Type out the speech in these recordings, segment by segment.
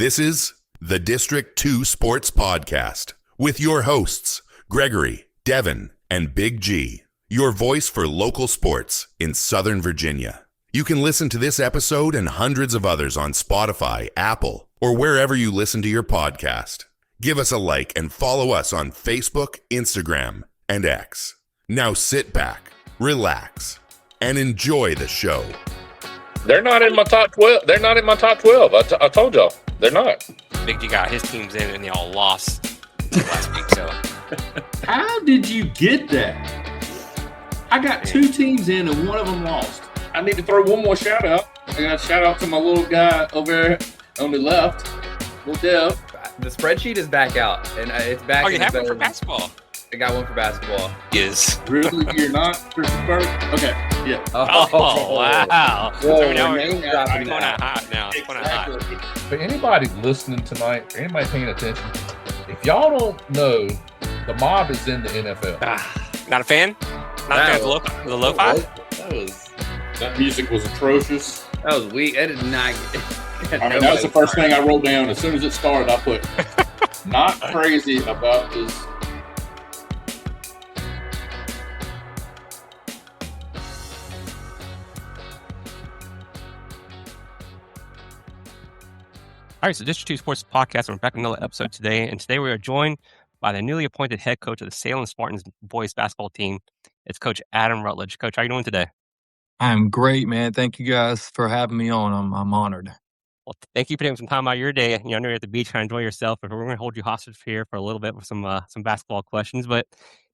This is the District 2 Sports Podcast with your hosts, Gregory, Devin, and Big G, your voice for local sports in Southern Virginia. You can listen to this episode and hundreds of others on Spotify, Apple, or wherever you listen to your podcast. Give us a like and follow us on Facebook, Instagram, and X. Now sit back, relax, and enjoy the show. They're not in my top 12. They're not in my top 12. I told y'all. They're not. Big G got his teams in and they all lost last week. So, how did you get that? I got two teams in and one of them lost. I need to throw one more shout out. I got a shout out to my little guy over there on the left, little Dev. The spreadsheet is back out, and it's back. Oh, you have one for basketball? I got one for basketball. Yes. Really? You're not for Spurs? Okay, yeah. Oh wow. Whoa, So now man, we're going hot now. It's going hot. For anybody listening tonight, anybody paying attention, if y'all don't know, the mob is in the NFL. Not a fan? Not a fan of the lo-fi? That music was atrocious. That was weak. I did not. That was the first thing I wrote down. As soon as it started, I put, not crazy about this. All right, so District 2 Sports Podcast. We're back with another episode today. And today we are joined by the newly appointed head coach of the Salem Spartans boys basketball team. It's Coach Adam Rutledge. Coach, how are you doing today? I'm great, man. Thank you guys for having me on. I'm honored. Well, thank you for taking some time out of your day. I know you're at the beach trying to enjoy yourself, but we're going to hold you hostage here for a little bit with some basketball questions. But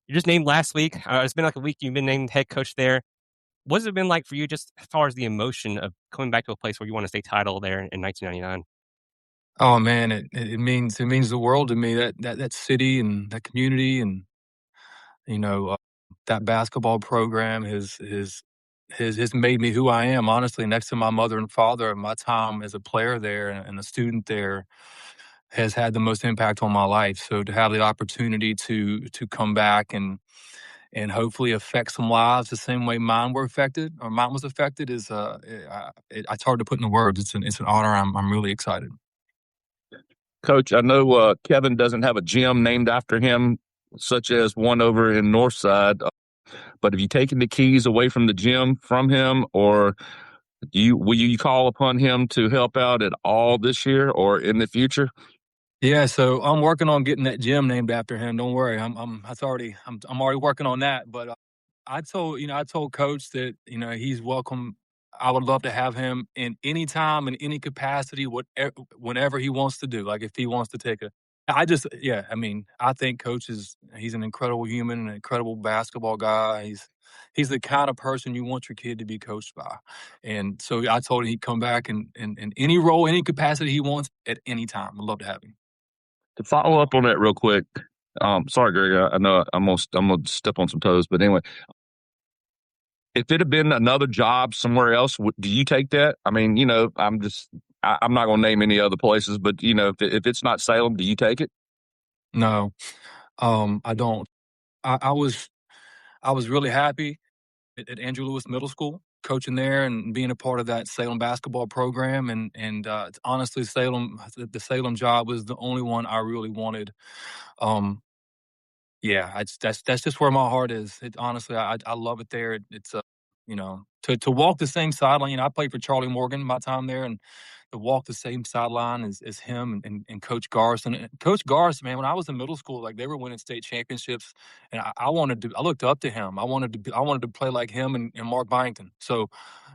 you just named last week. It's been like a week. You've been named head coach there. What has it been like for you just as far as the emotion of coming back to a place where you won a state title there in 1999? Oh man, it means the world to me. That city and that community and that basketball program has made me who I am. Honestly, next to my mother and father, my time as a player there and a student there has had the most impact on my life. So to have the opportunity to come back and hopefully affect some lives the same way mine was affected is it's hard to put into words. It's an honor. I'm really excited. Coach, I know Kevin doesn't have a gym named after him, such as one over in Northside. But have you taken the keys away from the gym from him, or will you call upon him to help out at all this year or in the future? Yeah, so I'm working on getting that gym named after him. Don't worry, I'm already working on that. But I told Coach that he's welcome. I would love to have him in any time, in any capacity, whenever he wants to do. Like if he wants to take I think Coach he's an incredible human, an incredible basketball guy. He's the kind of person you want your kid to be coached by. And so I told him he'd come back in any role, any capacity he wants at any time. I'd love to have him. To follow up on that real quick, sorry, Greg, I know I'm gonna step on some toes, but anyway, if it had been another job somewhere else, do you take that? I mean, I'm not going to name any other places, but if it's not Salem, do you take it? No, I don't. I was really happy at Andrew Lewis Middle School, coaching there and being a part of that Salem basketball program. And honestly, the Salem job was the only one I really wanted. That's just where my heart is. Honestly, I love it there. It's to walk the same sideline. I played for Charlie Morgan my time there, and to walk the same sideline as him and Coach Garson. And Coach Garson, man, when I was in middle school, like they were winning state championships, and I looked up to him. I wanted to play like him and Mark Byington. So,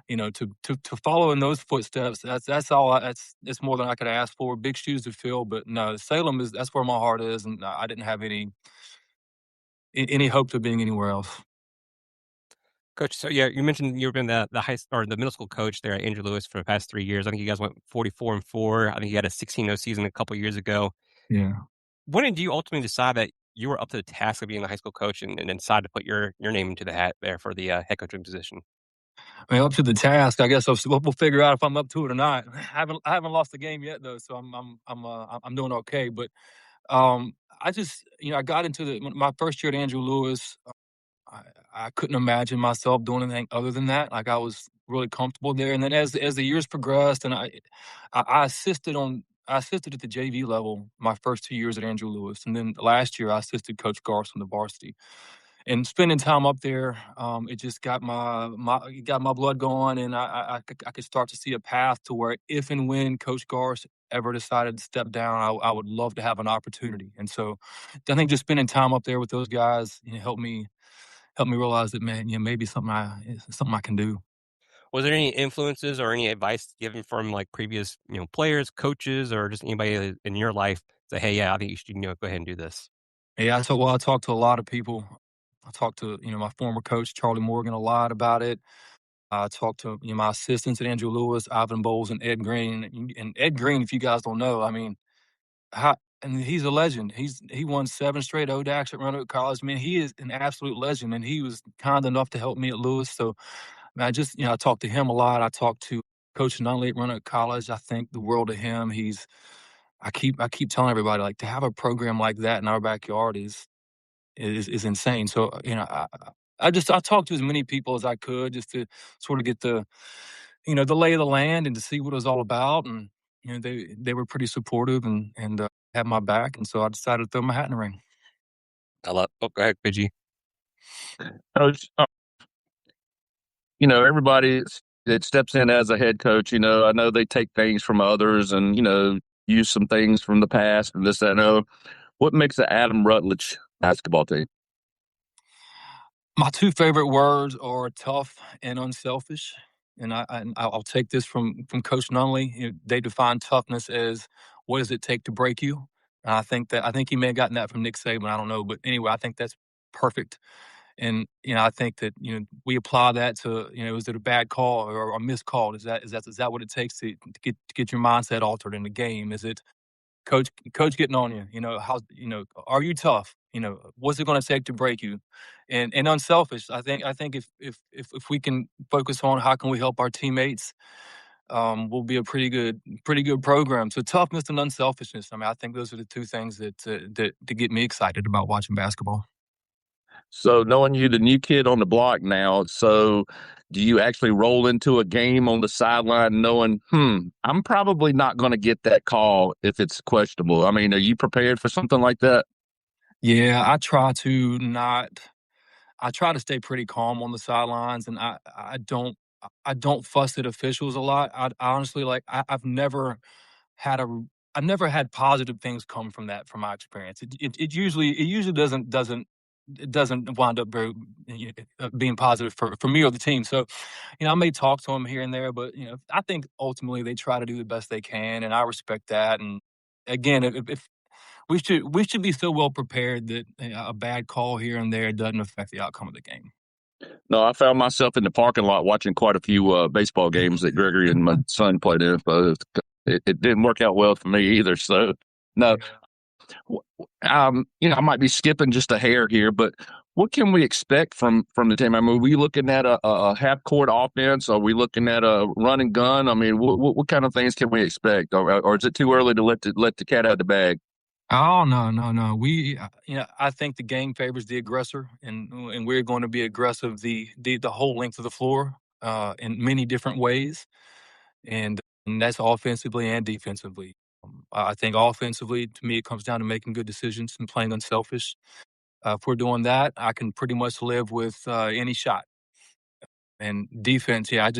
to follow in those footsteps, that's all. That's more than I could ask for. Big shoes to fill, but no, Salem that's where my heart is, and I didn't have any hopes of being anywhere else. Coach, so yeah, you mentioned you've been the middle school coach there at Andrew Lewis for the past 3 years. I think you guys went 44-4. I think you had a 16-0 season a couple years ago. Yeah. When did you ultimately decide that you were up to the task of being the high school coach and decide to put your name into the hat there for the head coaching position? I mean, up to the task, I guess we'll figure out if I'm up to it or not. I haven't lost the game yet though, so I'm doing okay. But I just I got into my first year at Andrew Lewis. I couldn't imagine myself doing anything other than that. Like I was really comfortable there. And then as the years progressed, and I assisted on I assisted at the JV level my first 2 years at Andrew Lewis, and then last year I assisted Coach Garst on the varsity. And spending time up there, it just got it got my blood going, and I could start to see a path to where if and when Coach Garst ever decided to step down, I would love to have an opportunity. And so I think just spending time up there with those guys, helped me realize that, man, maybe something I can do. Was there any influences or any advice given from like previous, players, coaches, or just anybody in your life say, hey, yeah, I think you should, go ahead and do this? Yeah, I talked to a lot of people. I talked to, my former coach, Charlie Morgan, a lot about it. I talked to my assistants at Andrew Lewis, Ivan Bowles, and Ed Green. And Ed Green, if you guys don't know, I mean, and he's a legend. He won 7 straight ODACs at Roanoke College. I mean, he is an absolute legend, and he was kind enough to help me at Lewis. So, I just I talked to him a lot. I talked to Coach Nunley at Roanoke College. I think the world of him. I keep telling everybody, like, to have a program like that in our backyard is insane. So, I talked to as many people as I could just to sort of get the lay of the land and to see what it was all about. And they were pretty supportive and had my back, and so I decided to throw my hat in the ring. I love. Oh, go ahead, Pidgey. Coach, everybody that steps in as a head coach, I know they take things from others and, use some things from the past and this, that, and other. What makes the Adam Rutledge basketball team? My 2 favorite words are tough and unselfish. And I'll take this from Coach Nunley. They define toughness as what does it take to break you. And I think he may have gotten that from Nick Saban. I don't know, but anyway, I think that's perfect. And I think that we apply that to is it a bad call or a missed call? Is that what it takes to get your mindset altered in the game? Is it coach getting on you? How are you tough? What's it going to take to break you? And unselfish. I think if we can focus on how can we help our teammates, we'll be a pretty good program. So toughness and unselfishness. I mean, I think those are the 2 things that get me excited about watching basketball. So knowing you, the new kid on the block now, so do you actually roll into a game on the sideline knowing, I'm probably not going to get that call if it's questionable? I mean, are you prepared for something like that? Yeah, I try to stay pretty calm on the sidelines, and I don't fuss at officials a lot. I honestly, like, I've never had positive things come from my experience. It usually doesn't wind up being positive for me or the team. So, I may talk to them here and there, but I think ultimately they try to do the best they can, and I respect that. And again, if we should be so well prepared that a bad call here and there doesn't affect the outcome of the game. No, I found myself in the parking lot watching quite a few baseball games that Gregory and my son played in. But it didn't work out well for me either. So, no. I might be skipping just a hair here, but what can we expect from the team? I mean, are we looking at a half-court offense? Are we looking at a run and gun? I mean, what kind of things can we expect? Or is it too early to let the cat out of the bag? Oh, no. We, I think the game favors the aggressor, and we're going to be aggressive the whole length of the floor in many different ways, and that's offensively and defensively. I think offensively, to me, it comes down to making good decisions and playing unselfish. If we're doing that, I can pretty much live with any shot. And defense, yeah,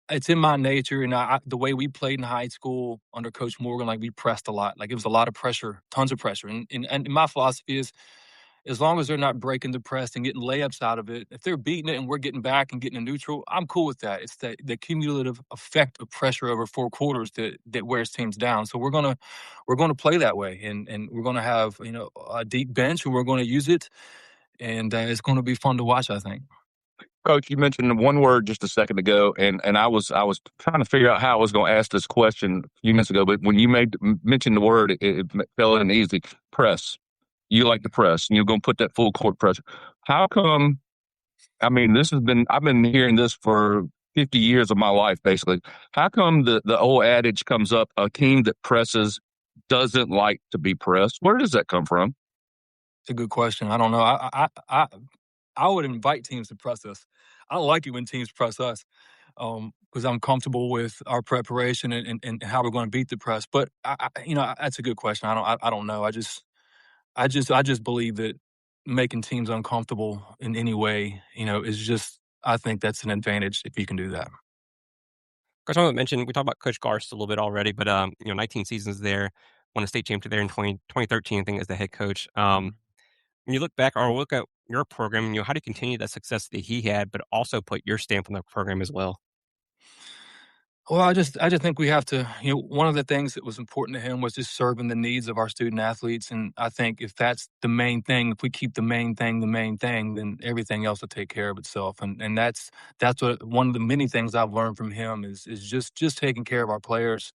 it's in my nature. And the way we played in high school under Coach Morgan, like, we pressed a lot. Like, it was a lot of pressure, tons of pressure. And my philosophy is, as long as they're not breaking the press and getting layups out of it, if they're beating it and we're getting back and getting a neutral, I'm cool with that. It's the cumulative effect of pressure over 4 quarters that wears teams down. So we're gonna play that way, and we're gonna have a deep bench, and we're gonna use it, and it's gonna be fun to watch, I think. Coach, you mentioned one word just a second ago, and I was trying to figure out how I was going to ask this question a few minutes ago. But when you mentioned the word, it fell in easy. Press. You like the press, and you're going to put that full court pressure. How come? I mean, I've been hearing this for 50 years of my life, basically. How come the old adage comes up, a team that presses doesn't like to be pressed? Where does that come from? It's a good question. I don't know. I would invite teams to press us. I like it when teams press us. because I'm comfortable with our preparation and how we're going to beat the press. But that's a good question. I don't know. I just believe that making teams uncomfortable in any way, is just, I think that's an advantage if you can do that. Coach, I want to mention, we talked about Coach Garst a little bit already, but 19 seasons there, won a state championship there in 2013, I think, as the head coach. When you look back or look at your program, how do you continue that success that he had, but also put your stamp on the program as well? Well, I just think we have to, one of the things that was important to him was just serving the needs of our student athletes. And I think if that's the main thing, if we keep the main thing, then everything else will take care of itself. And that's what one of the many things I've learned from him is just taking care of our players,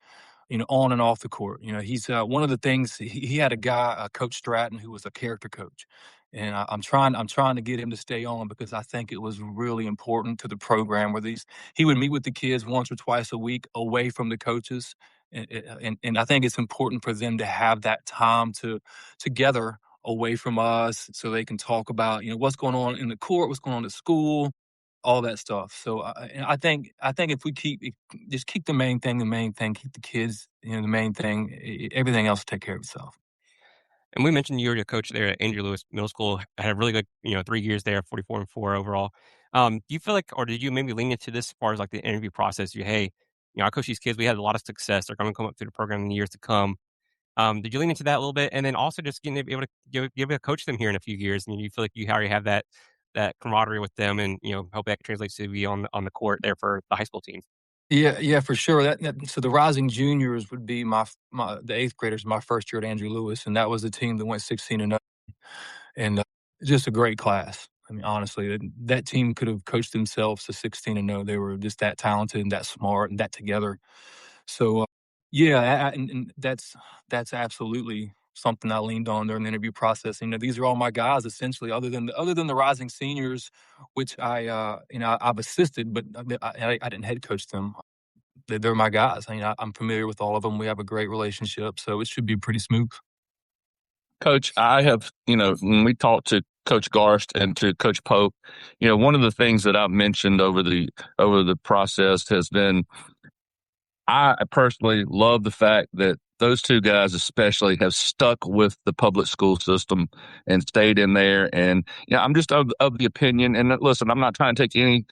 on and off the court. He's one of the things he had a guy, Coach Stratton, who was a character coach. And I'm trying to get him to stay on because I think it was really important to the program where he would meet with the kids once or twice a week away from the coaches. And I think it's important for them to have that time together away from us so they can talk about, what's going on in the court, what's going on at school, all that stuff. So I think if we keep the main thing, keep the kids, the main thing, everything else will take care of itself. And we mentioned you were a coach there at Andrew Lewis Middle School. Had a really good, 3 years there, 44-4 overall. Do you feel like, or did you maybe lean into this as far as like the interview process? I coach these kids. We had a lot of success. They're going to come up through the program in the years to come. Did you lean into that a little bit? And then also just being able to give a coach them here in a few years, and you feel like you already have that camaraderie with them, and hope that translates to be on the court there for the high school team. Yeah, for sure. So the Rising Juniors would be the eighth graders, my first year at Andrew Lewis, and that was the team that went 16-0, and just a great class. I mean, honestly, that team could have coached themselves to 16-0. They were just that talented and that smart and that together. So, and that's absolutely something I leaned on during the interview process. These are all my guys essentially, other than the Rising Seniors, which I've assisted, but I didn't head coach them. They're my guys. I'm familiar with all of them. We have a great relationship, so it should be pretty smooth. Coach, I have, when we talked to Coach Garst and to Coach Pope, one of the things that I've mentioned over the process has been, I personally love the fact that those two guys especially have stuck with the public school system and stayed in there. And I'm just of the opinion, and listen, I'm not trying to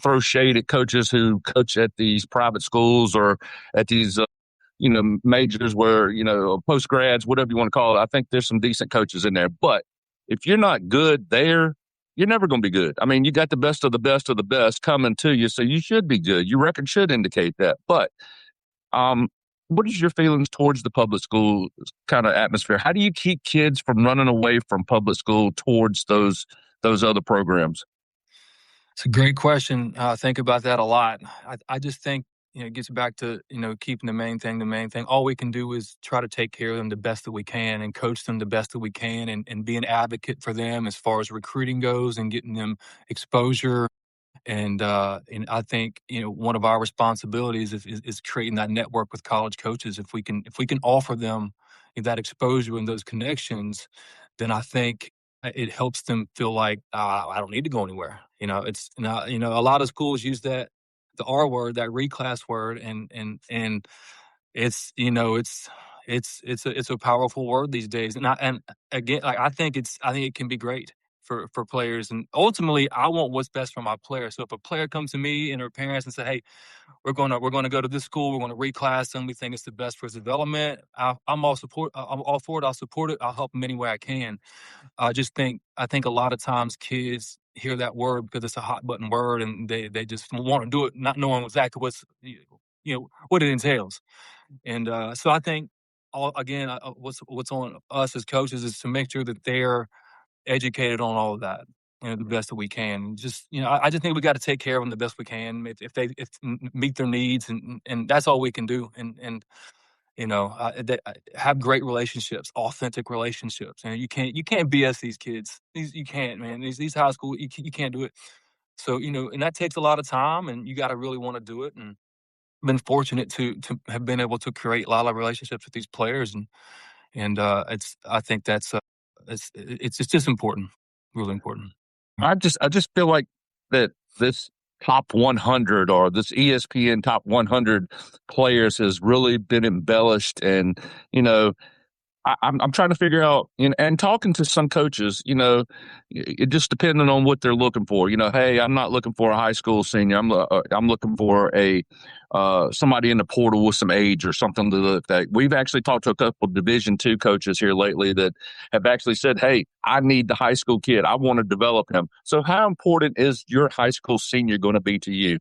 throw shade at coaches who coach at these private schools or at these majors where, post grads, whatever you want to call it. I think there's some decent coaches in there, but if you're not good there, you're never going to be good. I mean, you got the best of the best of the best coming to you, so you should be good. Your record should indicate that. But what is your feelings towards the public school kind of atmosphere? How do you keep kids from running away from public school towards those other programs? It's a great question. I think about that a lot. I just think, it gets back to, keeping the main thing. All we can do is try to take care of them the best that we can and coach them the best that we can and be an advocate for them as far as recruiting goes and getting them exposure. And I think, one of our responsibilities is creating that network with college coaches. If we can offer them that exposure and those connections, then I think it helps them feel like I don't need to go anywhere. It's not, a lot of schools use the R word, that reclass word, and it's it's a powerful word these days. And again, I think it can be great for players, and ultimately I want what's best for my player. So if a player comes to me and her parents and say, "Hey, we're going to go to this school, we're going to reclass them, we think it's the best for his development," I'm all for it. I'll support it. I'll help them any way I can. I think a lot of times kids hear that word because it's a hot button word and they just want to do it, not knowing exactly what it entails. And so I think what's on us as coaches is to make sure that they're educated on all of that, the best that we can. Just I just think we got to take care of them the best we can. If they meet their needs, and that's all we can do. And they have great relationships, authentic relationships. And you can't BS these kids. You can't, man. These high school, you can't do it. So and that takes a lot of time, and you got to really want to do it. And been fortunate to have been able to create a lot of relationships with these players, and I think that's it's just important, really important. I just feel like that this top 100 or this ESPN top 100 players has really been embellished. And, I'm trying to figure out, and talking to some coaches, it just depending on what they're looking for. Hey, I'm not looking for a high school senior. I'm looking for a somebody in the portal with some age or something to look at. We've actually talked to a couple of Division II coaches here lately that have actually said, "Hey, I need the high school kid. I want to develop him." So, how important is your high school senior going to be to you?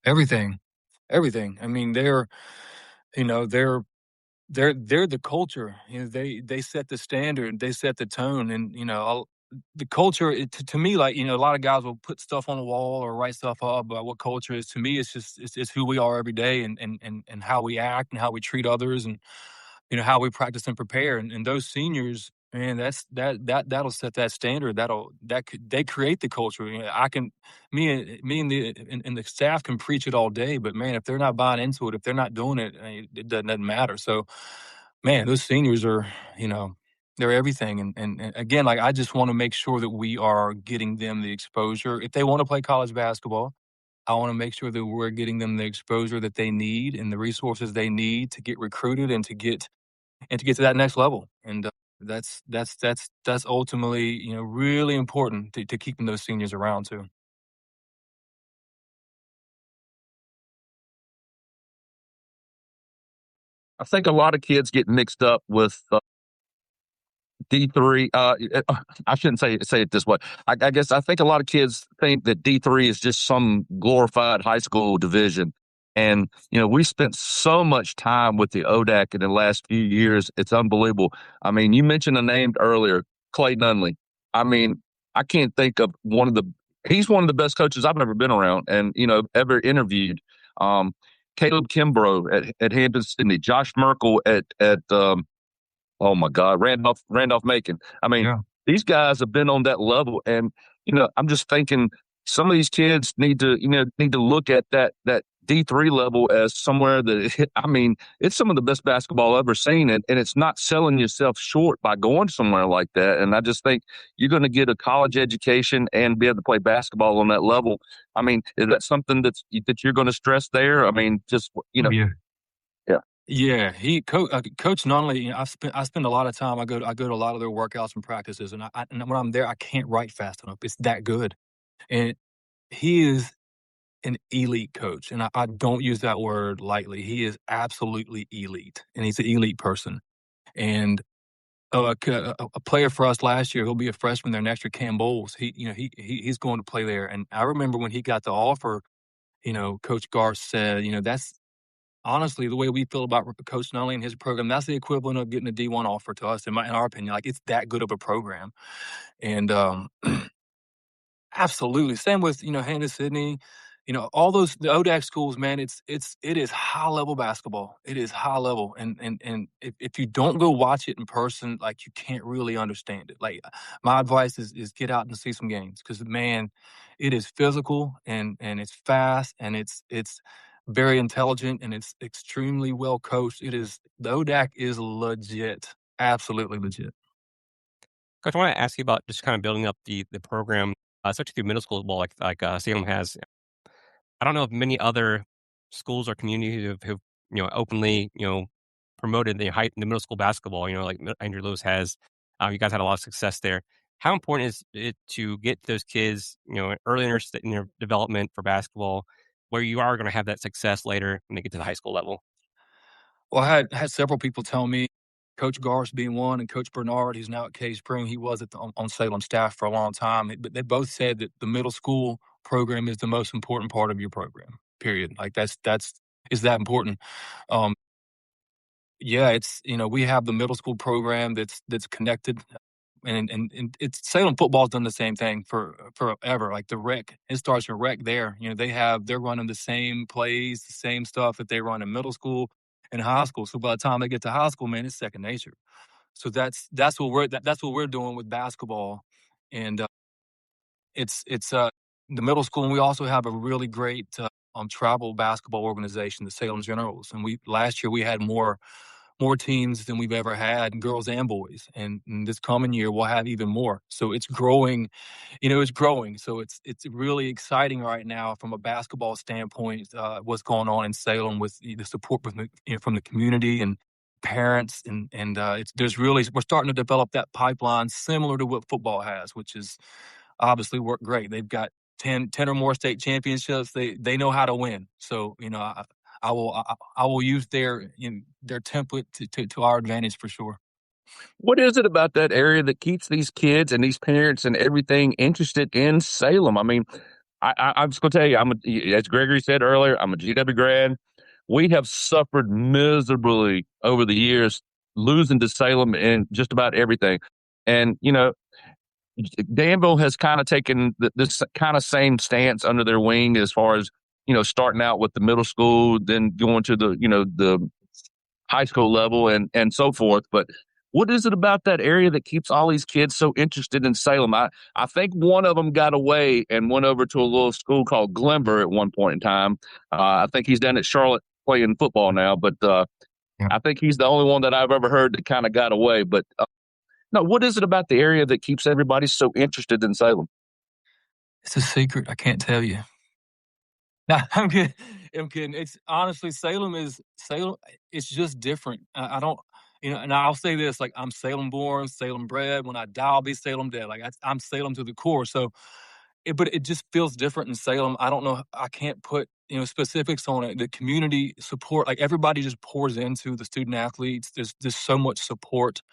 Everything. I mean, you know, they're the culture. They set the standard, they set the tone, and the culture. To me, like a lot of guys will put stuff on the wall or write stuff up about what culture is. To me, it's just it's who we are every day, and how we act and how we treat others, and how we practice and prepare. And those seniors, man, that'll set that standard. They create the culture. I can me and the staff can preach it all day, but man, if they're not buying into it, if they're not doing it, it doesn't matter. So, man, those seniors are, they're everything. And again, like I just want to make sure that we are getting them the exposure. If they want to play college basketball, I want to make sure that we're getting them the exposure that they need and the resources they need to get recruited and to get to that next level. And that's ultimately, really important to keeping those seniors around too. I think a lot of kids get mixed up with D3. I shouldn't say it this way. I guess I think a lot of kids think that D3 is just some glorified high school division. And, we spent so much time with the ODAC in the last few years. It's unbelievable. I mean, you mentioned a name earlier, Clay Nunley. I mean, I can't think of he's one of the best coaches I've ever been around and, ever interviewed. Caleb Kimbrough at Hampton Sydney, Josh Merkel at oh my God, Randolph Macon. I mean, Yeah. these guys have been on that level, and I'm just thinking some of these kids need to look at that D3 level as somewhere that I mean, it's some of the best basketball I've ever seen, and it's not selling yourself short by going somewhere like that. And I just think you're going to get a college education and be able to play basketball on that level. I mean, is that something that you're going to stress there? I mean, just Yeah. Yeah. Yeah, Coach Nunley. I spend a lot of time. I go to a lot of their workouts and practices, and when I'm there, I can't write fast enough. It's that good, and he is an elite coach, and I don't use that word lightly. He is absolutely elite, and he's an elite person. And a player for us last year, he'll be a freshman there next year. Cam Bowles, he's going to play there. And I remember when he got the offer, Coach Garth said, that's honestly, the way we feel about Coach Nunley and his program, that's the equivalent of getting a D1 offer to us, in our opinion. Like, it's that good of a program. And absolutely. Same with, Hampton Sydney, all those, the ODAC schools, man, it is high level basketball. It is high level. And if you don't go watch it in person, like, you can't really understand it. Like, my advice is get out and see some games, because, man, it is physical and it's fast and it's very intelligent and it's extremely well coached. The ODAC is legit, absolutely legit. Coach, I want to ask you about just kind of building up the program, especially through middle school ball, like Salem has. I don't know if many other schools or communities who've openly promoted the middle school basketball. Like Andrew Lewis has. You guys had a lot of success there. How important is it to get those kids early in their development for basketball, where you are going to have that success later when they get to the high school level? Well, I had several people tell me, Coach Garst being one, and Coach Bernard, who's now at Cave Spring, he was on Salem staff for a long time. But they both said that the middle school program is the most important part of your program. Period. Like, is that important? Yeah, it's we have the middle school program that's connected. And it's Salem football's done the same thing for forever. Like, the rec, it starts with rec there. They're running the same plays, the same stuff that they run in middle school and high school. So by the time they get to high school, man, it's second nature. So that's what we're doing with basketball, and it's the middle school. And we also have a really great travel basketball organization, the Salem Generals. And last year we had more more teams than we've ever had, girls and boys. And this coming year, we'll have even more. So it's growing, it's growing. So it's really exciting right now from a basketball standpoint, what's going on in Salem with the support from the community and parents. We're starting to develop that pipeline similar to what football has, which is obviously worked great. They've got 10 or more state championships. They know how to win. So, I will use their template to our advantage for sure. What is it about that area that keeps these kids and these parents and everything interested in Salem? I mean, I'm just going to tell you, as Gregory said earlier, I'm a GW grad. We have suffered miserably over the years, losing to Salem in just about everything. And, Danville has kind of taken this kind of same stance under their wing as far as, starting out with the middle school, then going to the high school level and so forth. But what is it about that area that keeps all these kids so interested in Salem? I think one of them got away and went over to a little school called Glenver at one point in time. I think he's down at Charlotte playing football now, but I think he's the only one that I've ever heard that kind of got away. But no, what is it about the area that keeps everybody so interested in Salem? It's a secret. I can't tell you. Nah, I'm kidding. I'm kidding. It's honestly, Salem. It's just different. I don't, and I'll say this, like, I'm Salem born, Salem bred. When I die, I'll be Salem dead. Like, I'm Salem to the core. So, but it just feels different in Salem. I don't know. I can't put, specifics on it. The community support, like, everybody just pours into the student athletes. There's so much support.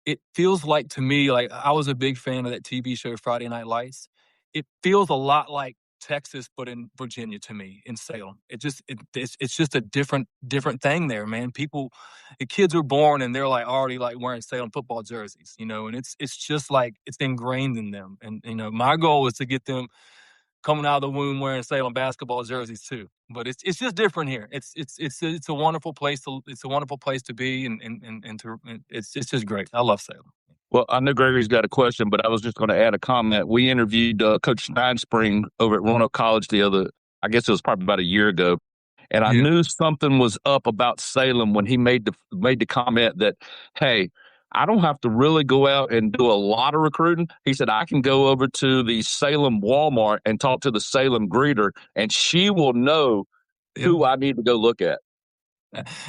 It feels like, to me, like, I was a big fan of that TV show Friday Night Lights. It feels a lot like Texas, but in Virginia, to me, in Salem. It's just a different thing there, man. The kids are born and they're like already like wearing Salem football jerseys, and it's just like it's ingrained in them. And my goal is to get them coming out of the womb wearing Salem basketball jerseys too. But it's just different here. It's a wonderful place to be, it's just great. I love Salem. Well, I know Gregory's got a question, but I was just going to add a comment. We interviewed Coach Steinspring over at Roanoke College I guess it was probably about a year ago. And I knew something was up about Salem when he made the comment that, hey, I don't have to really go out and do a lot of recruiting. He said, I can go over to the Salem Walmart and talk to the Salem greeter, and she will know who I need to go look at.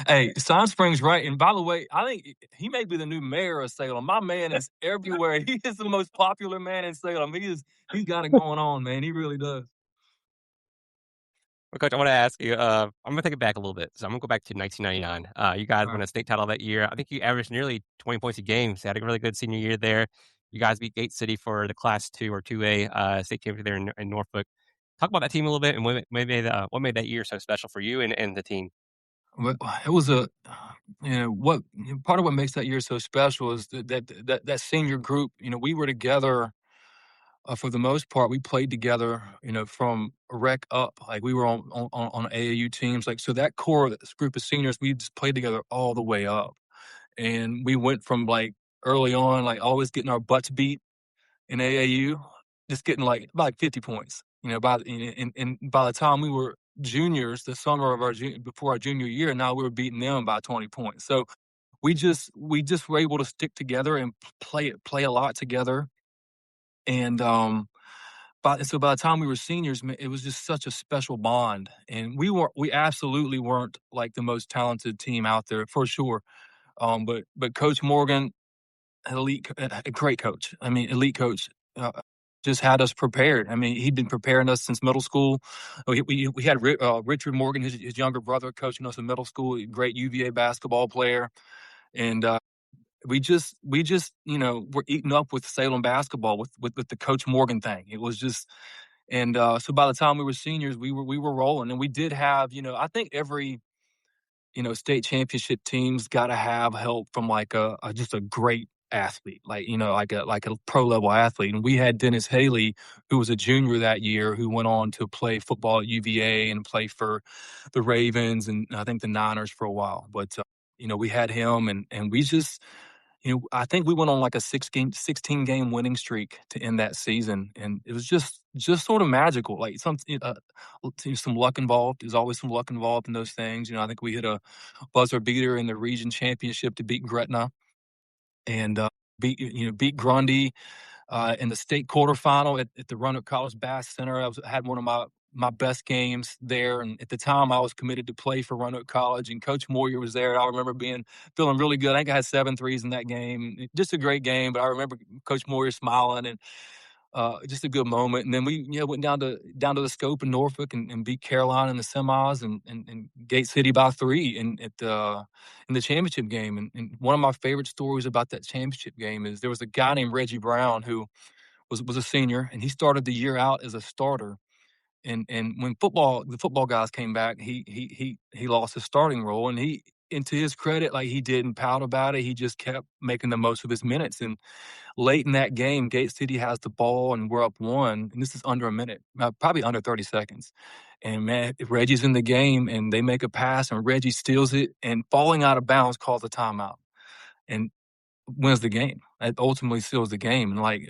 Hey, Steinspring's right. And by the way, I think he may be the new mayor of Salem. My man is everywhere. He is the most popular man in Salem. He's got it going on, man. He really does. Well, Coach, I want to ask you, I'm going to take it back a little bit. So I'm going to go back to 1999. You guys won a state title that year. I think you averaged nearly 20 points a game. So you had a really good senior year there. You guys beat Gate City for the Class 2 or 2A state championship there in Norfolk. Talk about that team a little bit and what made that year so special for you and the team. Well, it was part of what makes that year so special is that senior group. We were together for the most part. We played together, from rec up. Like, we were on AAU teams. Like, so that core, this group of seniors, we just played together all the way up, and we went from, like, early on, like, always getting our butts beat in AAU, just getting like about 50 points. By the time we were juniors, the summer of before our junior year, now we were beating them by 20 points. So we just were able to stick together and play a lot together. And by the time we were seniors, it was just such a special bond. And we absolutely weren't like the most talented team out there, for sure. But Coach Morgan, a great coach. I mean, elite coach. Just had us prepared. I mean, he'd been preparing us since middle school. We had Richard Morgan, his younger brother, coaching us in middle school. A great UVA basketball player, and we just were eating up with Salem basketball with the Coach Morgan thing. It was just, and so by the time we were seniors, we were rolling, and we did have, I think every state championship team's got to have help from like just a great athlete, like a pro level athlete. And we had Dennis Haley, who was a junior that year, who went on to play football at UVA and play for the Ravens and I think the Niners for a while. But we had him, and we just I think we went on like a 16 game winning streak to end that season, and it was just sort of magical. Like some luck involved. There's always some luck involved in those things. I think we hit a buzzer beater in the region championship to beat Gretna, and beat Grundy in the state quarterfinal at the Roanoke College Bass Center. I had one of my best games there, and at the time I was committed to play for Roanoke College, and Coach Moyer was there. I remember feeling really good. I think I had 7 threes in that game. Just a great game, but I remember Coach Moyer smiling, and just a good moment. And then we went down to the Scope in Norfolk and beat Carolina in the semis and Gate City by 3 in the championship game. And one of my favorite stories about that championship game is there was a guy named Reggie Brown who was a senior, and he started the year out as a starter. And when the football guys came back, he lost his starting role, and to his credit, like, he didn't pout about it. He just kept making the most of his minutes. And late in that game, Gate City has the ball, and we're up 1, and this is under a minute, probably under 30 seconds. And man, Reggie's in the game, and they make a pass, and Reggie steals it, and falling out of bounds calls a timeout, and wins the game. It ultimately seals the game. And like,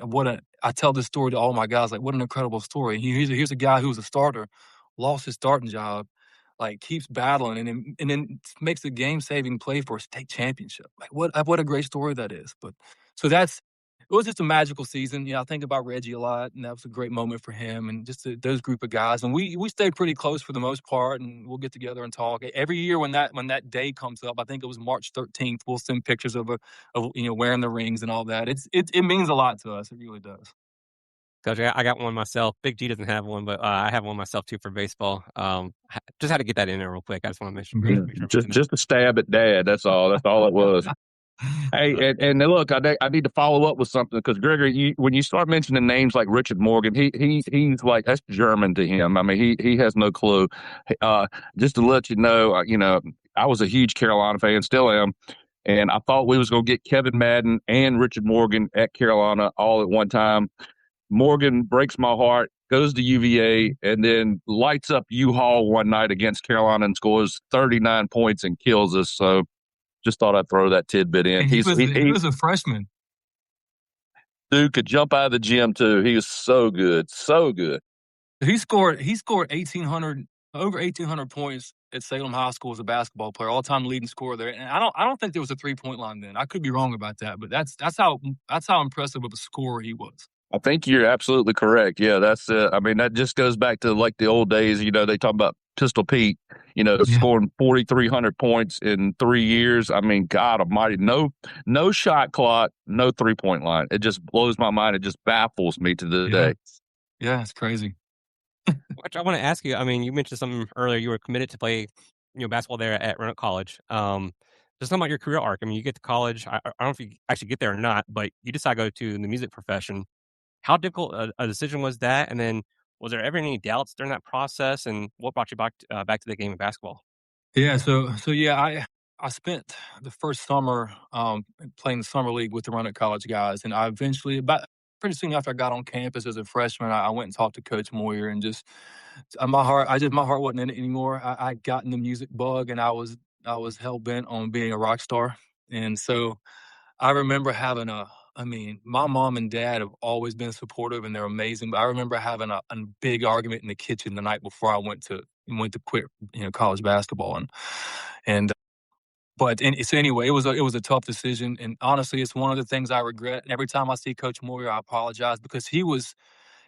I tell this story to all my guys, like, what an incredible story. Here's a guy who's a starter, lost his starting job, like, keeps battling, and then makes a game-saving play for a state championship. Like, what a great story that is. But so it was just a magical season. I think about Reggie a lot, and that was a great moment for him and just those group of guys. And we stayed pretty close for the most part, and we'll get together and talk every year when that day comes up. I think it was March 13th. We'll send pictures of wearing the rings and all that. It means a lot to us. It really does. Coach, I got one myself. Big G doesn't have one, but I have one myself too for baseball. Just had to get that in there real quick. I just want to make sure. Just a stab at Dad. That's all. That's all it was. Hey, and look, I need to follow up with something, because Gregory, when you start mentioning names like Richard Morgan, he's like, that's German to him. I mean, he has no clue. Just to let you know, I was a huge Carolina fan, still am, and I thought we was going to get Kevin Madden and Richard Morgan at Carolina all at one time. Morgan breaks my heart, goes to UVA, and then lights up U-Haul one night against Carolina and scores 39 points and kills us. So just thought I'd throw that tidbit in. He was a freshman. Dude could jump out of the gym too. He was so good, so good. He scored 1,800 over 1,800 points at Salem High School as a basketball player, all-time leading scorer there. And I don't think there was a 3-point line then. I could be wrong about that, but that's how impressive of a scorer he was. I think you're absolutely correct. Yeah, that's it. I mean, that just goes back to like the old days. They talk about Pistol Pete, scoring 4,300 points in 3 years. I mean, God almighty, no shot clock, no 3-point line. It just blows my mind. It just baffles me to this day. Yeah, it's crazy. Which I want to ask you. I mean, you mentioned something earlier. You were committed to play, basketball there at Roanoke College. Just talking about your career arc. I mean, you get to college. I don't know if you actually get there or not, but you decide to go to the music profession. How difficult a decision was that? And then, was there ever any doubts during that process? And what brought you back to the game of basketball? Yeah, so yeah, I spent the first summer playing the summer league with the Roanoke College guys, and I eventually, pretty soon after I got on campus as a freshman, I went and talked to Coach Moyer, and just my heart wasn't in it anymore. I got in the music bug, and I was hell bent on being a rock star, and so I remember having my mom and dad have always been supportive, and they're amazing. But I remember having a big argument in the kitchen the night before I went to quit, college basketball, so anyway, it was a tough decision, and honestly, it's one of the things I regret. And every time I see Coach Moyer, I apologize, because he was,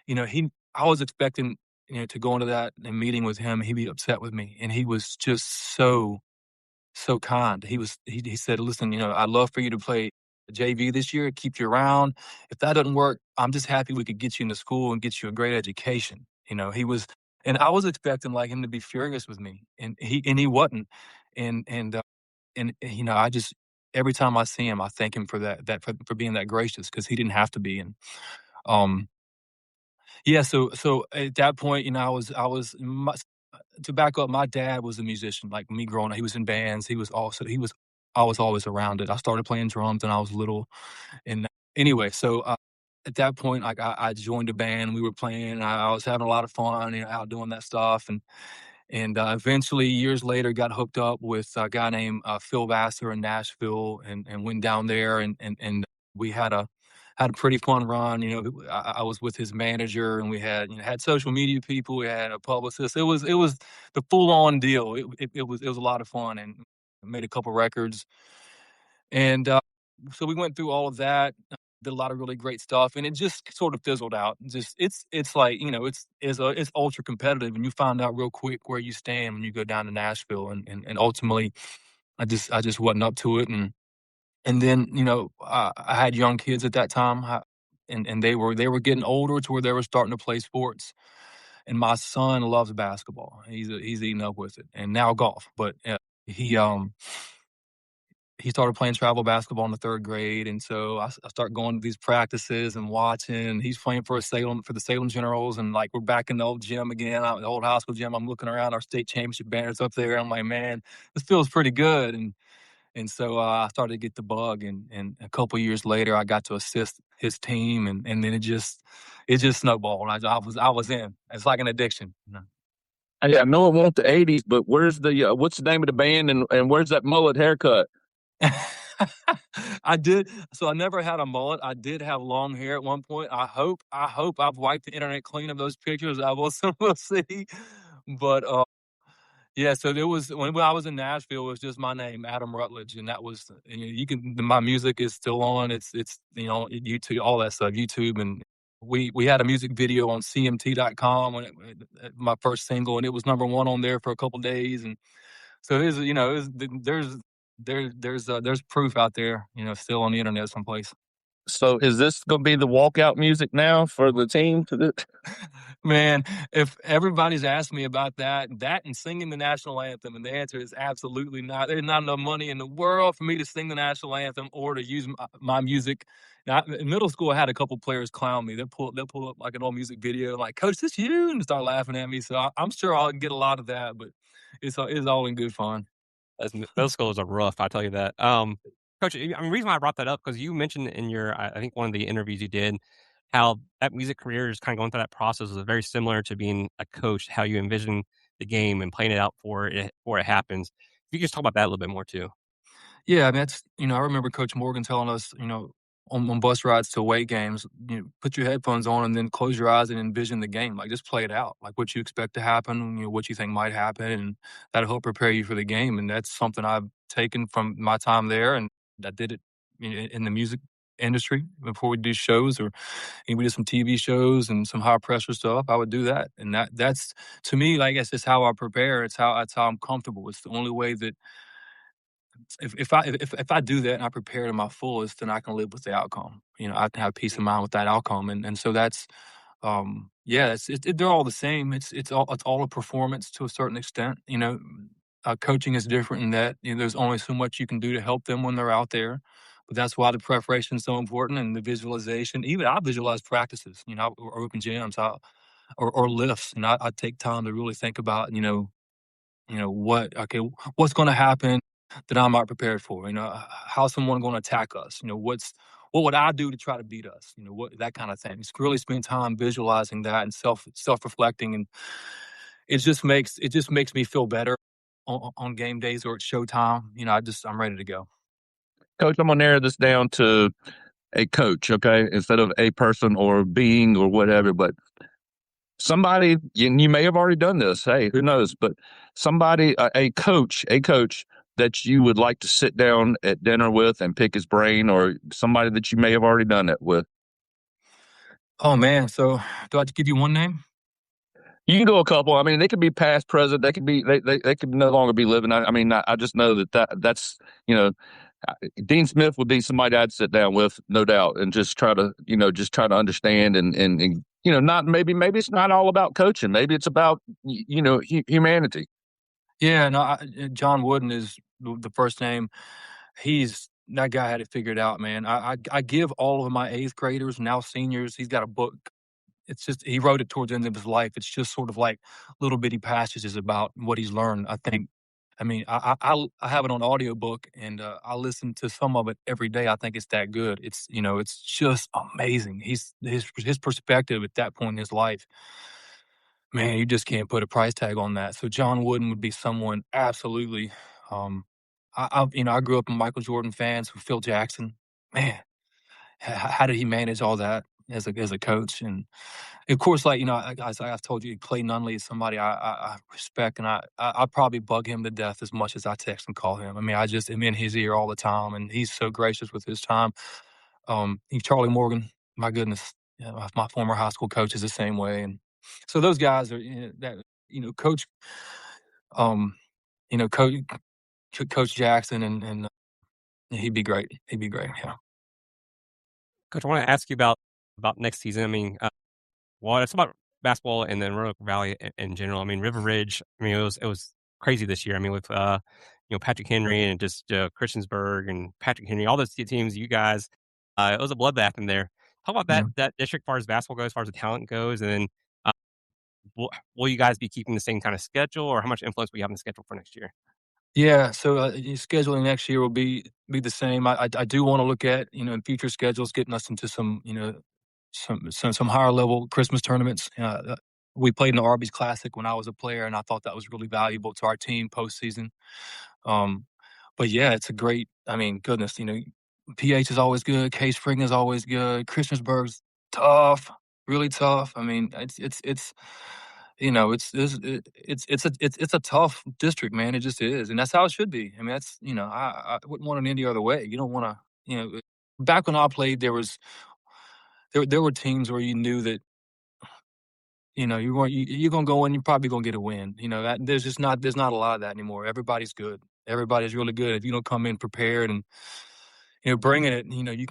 I was expecting, to go into that meeting with him, he'd be upset with me, and he was just so kind. He said, "Listen, I'd love for you to play JV this year, keep you around. If that doesn't work, I'm just happy we could get you into school and get you a great education." He was, and I was expecting like him to be furious with me, and he wasn't. And I just, every time I see him, I thank him for for being that gracious, because he didn't have to be. And so at that point, to back up, my dad was a musician. Like me growing up, he was in bands. I was always around it. I started playing drums when I was little. And anyway, so at that point, like I joined a band. We were playing. And I was having a lot of fun, out doing that stuff. And eventually, years later, got hooked up with a guy named Phil Vassar in Nashville, and went down there, and we had a pretty fun run. I was with his manager, and we had social media people, we had a publicist. It was the full on deal. It was a lot of fun, and made a couple records, and so we went through all of that. Did a lot of really great stuff, and it just sort of fizzled out. Just it's like it's ultra competitive, and you find out real quick where you stand when you go down to Nashville, and ultimately, I just wasn't up to it, and then I had young kids at that time, and they were getting older to where they were starting to play sports, and my son loves basketball. He's eating up with it, and now golf, but he um he started playing travel basketball in the third grade, and so I start going to these practices and watching. He's playing for the Salem Generals, and like we're back in the old gym again, the old high school gym. I'm looking around, our state championship banners up there. I'm like, man, this feels pretty good, and so I started to get the bug, and a couple years later, I got to assist his team, and then it just snowballed. I was in. It's like an addiction. Hey, I know it won't the '80s, but where's the what's the name of the band, and where's that mullet haircut? I did. So I never had a mullet. I did have long hair at one point. I hope I've wiped the internet clean of those pictures. We'll see. But yeah, so there was when I was in Nashville, it was just my name, Adam Rutledge, and that was my music is still on. It's YouTube, all that stuff, YouTube, and we had a music video on CMT.com my first single, and it was number one on there for a couple days, and so there's proof out there, still on the internet someplace. So is this going to be the walkout music now for the team? Man, if everybody's asked me about that and singing the national anthem, and the answer is absolutely not. There's not enough money in the world for me to sing the national anthem or to use my music. Now, in middle school, I had a couple players clown me. They'll pull up like an old music video, like, "Coach, this you?" and start laughing at me. So I'm sure I'll get a lot of that, but it's all in good fun. Those schools are rough, I tell you that. Coach, I mean, the reason why I brought that up because you mentioned in your, I think one of the interviews you did, how that music career is kind of going through that process is very similar to being a coach, how you envision the game and playing it out for it happens. If you could just talk about that a little bit more too. Yeah, I mean, I remember Coach Morgan telling us, on bus rides to away games, put your headphones on and then close your eyes and envision the game. Like, just play it out, like what you expect to happen, what you think might happen, and that'll help prepare you for the game. And that's something I've taken from my time there, and I did it in the music industry before we do shows, or we did some TV shows and some high pressure stuff. I would do that, and that's to me, like, it's just how I prepare. That's how I'm comfortable. It's the only way that if I do that and I prepare to my fullest, then I can live with the outcome. I can have peace of mind with that outcome, and so that's yeah, they're all the same. It's all a performance to a certain extent. Coaching is different in that there's only so much you can do to help them when they're out there, but that's why the preparation is so important and the visualization. Even I visualize practices, or open gyms, or lifts, and I take time to really think about what's going to happen that I'm not prepared for. How's someone going to attack us? What would I do to try to beat us? That kind of thing. It's really spend time visualizing that and self reflecting, and it just makes me feel better on game days or at showtime. I'm ready to go. Coach, I'm going to narrow this down to a coach, okay, instead of a person or being or whatever, but somebody, you may have already done this. Hey, who knows? But somebody, a coach that you would like to sit down at dinner with and pick his brain, or somebody that you may have already done it with. Oh man, so do I have to give you one name? You can go a couple. I mean, they could be past, present. They could be they could no longer be living. I just know that's Dean Smith would be somebody I'd sit down with, no doubt, and just try to understand and not maybe it's not all about coaching. Maybe it's about humanity. Yeah, no, John Wooden is the first name. That guy had it figured out, man. I give all of my eighth graders, now seniors. He's got a book. It's just he wrote it towards the end of his life. It's just sort of like little bitty passages about what he's learned. I think. I mean, I have it on audiobook, and I listen to some of it every day. I think it's that good. It's just amazing. His perspective at that point in his life. Man, you just can't put a price tag on that. So John Wooden would be someone absolutely. I grew up a Michael Jordan fan, so Phil Jackson. Man, how did he manage all that as a coach? And of course, like as I've told you, Clay Nunley is somebody I respect, and I probably bug him to death as much as I text and call him. I mean, I just am in his ear all the time, and he's so gracious with his time. Charlie Morgan, my goodness, my former high school coach is the same way, and so those guys are coach, um, coach Coach Jackson, and he'd be great. He'd be great. Yeah. Coach, I want to ask you about next season. I mean, well, it's about basketball and then Roanoke Valley in general. I mean, River Ridge. I mean, it was crazy this year. I mean, with Patrick Henry and just Christiansburg and Patrick Henry, all those teams. You guys, it was a bloodbath in there. Talk about Yeah. that district as far as basketball goes, as far as the talent goes, and then will you guys be keeping the same kind of schedule, or how much influence will you have on the schedule for next year? Yeah, so scheduling next year will be the same. I do want to look at in future schedules getting us into some some higher level Christmas tournaments. We played in the Arby's Classic when I was a player, and I thought that was really valuable to our team postseason. Um, but yeah, it's a great. I mean, goodness, PH is always good. Case Spring is always good. Christiansburg's tough, really tough. I mean, it's it's a tough district, man. It just is, and that's how it should be. I mean, that's I wouldn't want it any other way. You don't want to, back when I played, there were teams where you knew that you're gonna go in, you're probably gonna get a win. That there's not a lot of that anymore. Everybody's good. Everybody's really good. If you don't come in prepared and bringing it, you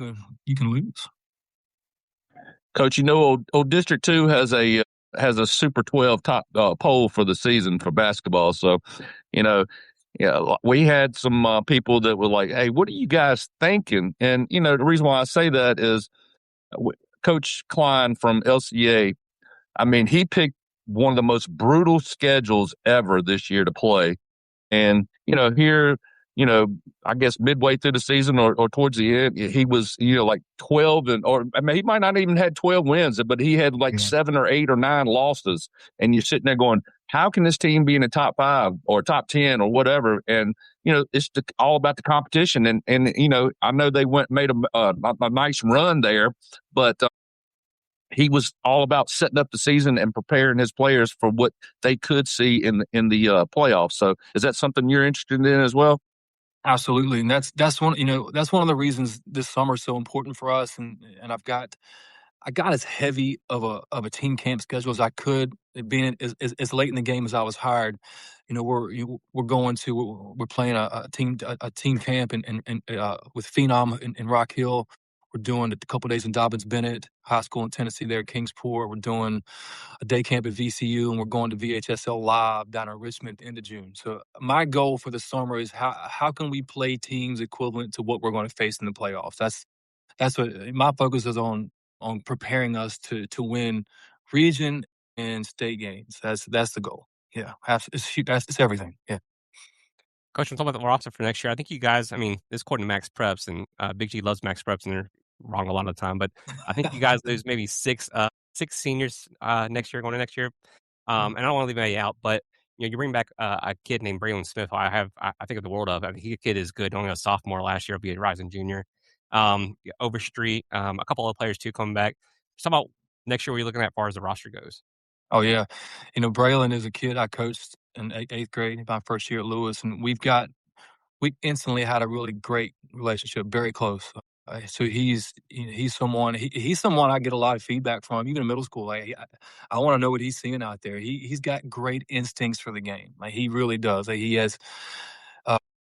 can lose. Coach, old District 2 has a Super 12 top poll for the season for basketball. So, yeah, we had some people that were like, "Hey, what are you guys thinking?" And the reason why I say that is Coach Klein from LCA. I mean, he picked one of the most brutal schedules ever this year to play. And, here, I guess midway through the season or towards the end, he was, like 12 or I mean, he might not even had 12 wins, but he had like 7 or 8 or 9 losses. And you're sitting there going, how can this team be in the top 5 or top 10 or whatever? And, it's all about the competition. And I know they made a nice run there, but he was all about setting up the season and preparing his players for what they could see in the playoffs. So, is that something you're interested in as well? Absolutely, and that's one that's one of the reasons this summer is so important for us. And I got as heavy of a team camp schedule as I could, it being as late in the game as I was hired. We're playing a team camp with Phenom in Rock Hill. We're doing a couple days in Dobbins Bennett High School in Tennessee there at Kingsport. We're doing a day camp at VCU, and we're going to VHSL Live down in Richmond at the end of June. So my goal for the summer is how can we play teams equivalent to what we're going to face in the playoffs? That's what my focus is on preparing us to win region and state games. That's the goal. Yeah, it's everything. Yeah. Coach, I'm talking about the roster for next year. I think you guys, I mean, this is according to Max Preps, and Big G loves Max Preps, and they're wrong a lot of the time. But I think you guys lose maybe six seniors next year, going to next year. And I don't want to leave anybody out, but you bring back a kid named Braylon Smith. I think of the world of. I mean, he kid is good. Only a sophomore last year. Will be a rising junior. Overstreet, a couple of players too coming back. Just talk about next year. What are you looking at as far as the roster goes? Oh yeah, Braylon is a kid I coached in eighth grade, my first year at Lewis, and we instantly had a really great relationship, very close. So he's someone I get a lot of feedback from, even in middle school. Like, I want to know what he's seeing out there. He's got great instincts for the game. Like, he really does. Like, he has.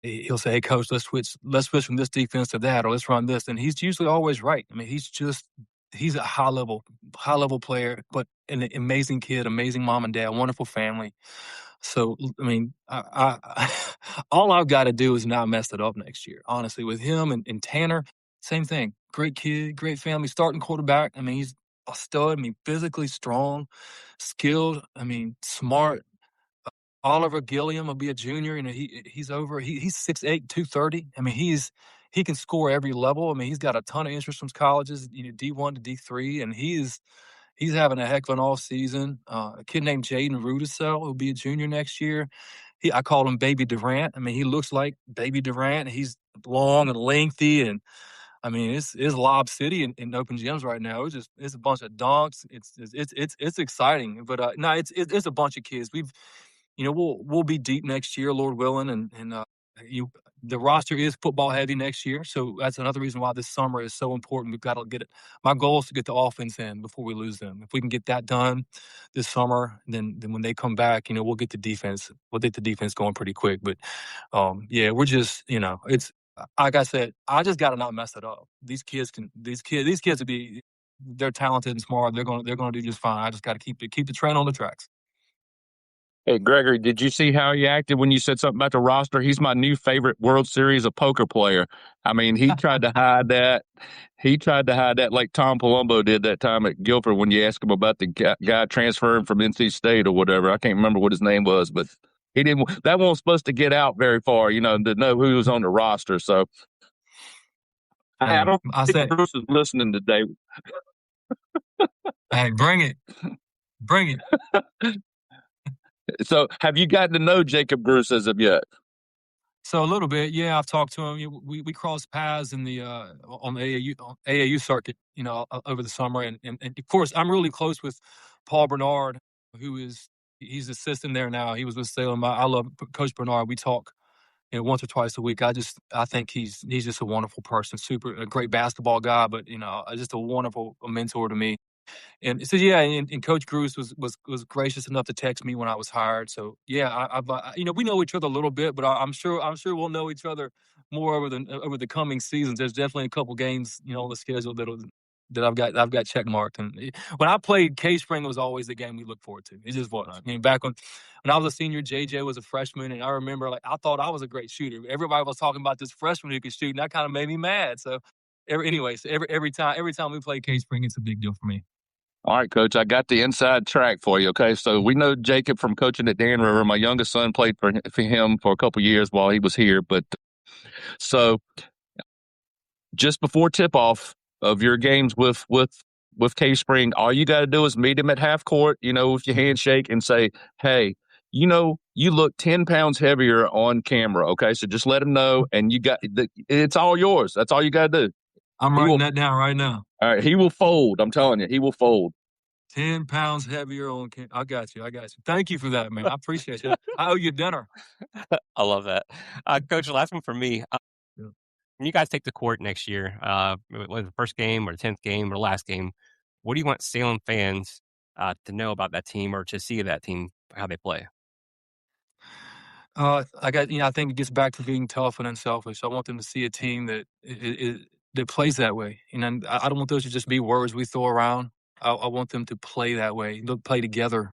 He'll say, "Hey, coach, let's switch from this defense to that, or let's run this," and he's usually always right. I mean, he's a high level player, but an amazing kid, amazing mom and dad, wonderful family. So, I mean, I all I've got to do is not mess it up next year. Honestly, with him and Tanner, same thing. Great kid, great family, starting quarterback. I mean, he's a stud. I mean, physically strong, skilled. I mean, smart. Oliver Gilliam will be a junior. He's 6'8", 230. I mean, he can score every level. I mean, he's got a ton of interest from colleges, D1 to D3, and he's having a heck of an off season. A kid named Jaden Rudisell who'll be a junior next year. I call him Baby Durant. I mean, he looks like Baby Durant. He's long and lengthy, and I mean, it's Lob City in open gyms right now. It's a bunch of dunks. It's exciting, but no, it's a bunch of kids. We'll be deep next year, Lord willing, and the roster is football heavy next year, so that's another reason why this summer is so important. We've got to get it. My goal is to get the offense in before we lose them. If we can get that done this summer, then when they come back, we'll get the defense. We'll get the defense going pretty quick. But we're just it's like I said, I just got to not mess it up. These kids will be. They're talented and smart. They're gonna do just fine. I just got to keep the train on the tracks. Hey, Gregory, did you see how he acted when you said something about the roster? He's my new favorite World Series of poker player. I mean, he tried to hide that. He tried to hide that like Tom Palumbo did that time at Guilford when you asked him about the guy transferring from NC State or whatever. I can't remember what his name was, but he didn't. That wasn't supposed to get out very far, to know who was on the roster. So I don't think Bruce is listening today. Hey, bring it. Bring it. So have you gotten to know Jacob Bruce as of yet? So a little bit, yeah. I've talked to him. We crossed paths in the on the AAU circuit, over the summer, and of course I'm really close with Paul Bernard, he's assistant there now. He was with Salem. I love Coach Bernard. We talk, once or twice a week. I think he's just a wonderful person, a great basketball guy, but just a wonderful mentor to me. And so and Coach Bruce was gracious enough to text me when I was hired. So yeah, we know each other a little bit, but I'm sure we'll know each other more over the coming seasons. There's definitely a couple games on the schedule that I've got check marked. And when I played, K-Spring was always the game we looked forward to. It just was. I mean, back when I was a senior, JJ was a freshman, and I remember I thought I was a great shooter. Everybody was talking about this freshman who could shoot, and that kind of made me mad. So every time we play K-Spring, it's a big deal for me. All right, Coach, I got the inside track for you, okay? So we know Jacob from coaching at Dan River. My youngest son played for him for a couple of years while he was here. But so just before tip-off of your games with K-Spring, all you got to do is meet him at half court, with your handshake and say, hey, you look 10 pounds heavier on camera, okay? So just let him know, and it's all yours. That's all you got to do. I'm writing that down right now. All right, he will fold. I'm telling you, he will fold. 10 pounds heavier on camera. I got you. Thank you for that, man. I appreciate it. I owe you dinner. I love that. Coach, last one for me. When you guys take the court next year, whether the first game or the 10th game or the last game, what do you want Salem fans to know about that team or to see that team, how they play? I think it gets back to being tough and unselfish. I want them to see a team that plays that way. I don't want those to just be words we throw around. I want them to play that way. They'll play together.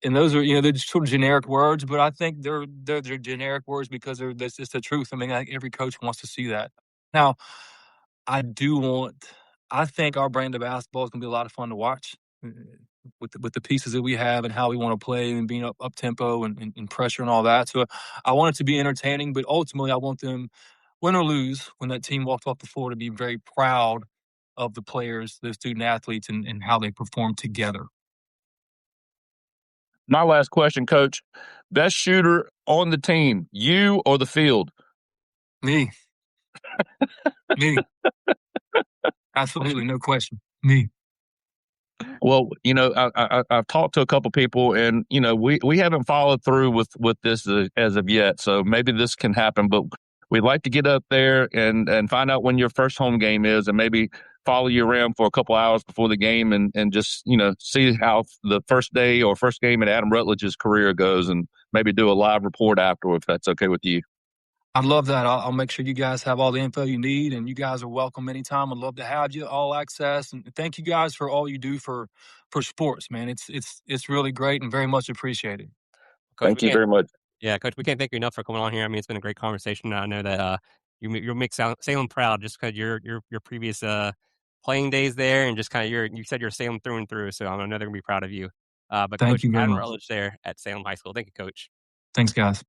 And those are, they're just sort of generic words, but I think they're generic words because that's just the truth. I mean, I think every coach wants to see that. Now, I think our brand of basketball is going to be a lot of fun to watch with the pieces that we have and how we want to play and being up tempo and pressure and all that. So I want it to be entertaining, but ultimately I want them, win or lose, when that team walks off the floor, to be very proud of the players, the student athletes, and how they perform together. My last question, Coach. Best shooter on the team, you or the field? Me. Me. Absolutely, no question. Me. Well, I've talked to a couple people, and we haven't followed through with this as of yet. So maybe this can happen, but we'd like to get up there and find out when your first home game is, and maybe follow you around for a couple hours before the game and just see how the first day or first game in Adam Rutledge's career goes, and maybe do a live report after, if that's okay with you. I'd love that. I'll make sure you guys have all the info you need, and you guys are welcome anytime. I'd love to have you, all access, and thank you guys for all you do for sports, man. It's really great and very much appreciated. Coach, thank you very much. Yeah, Coach, we can't thank you enough for coming on here. I mean, it's been a great conversation. I know that you'll make Salem proud just because your previous playing days there, and just kind of you said you're Salem through and through. So I know they're gonna be proud of you. But thank Coach you very Adam much. Rutledge there at Salem High School. Thank you, Coach. Thanks, guys.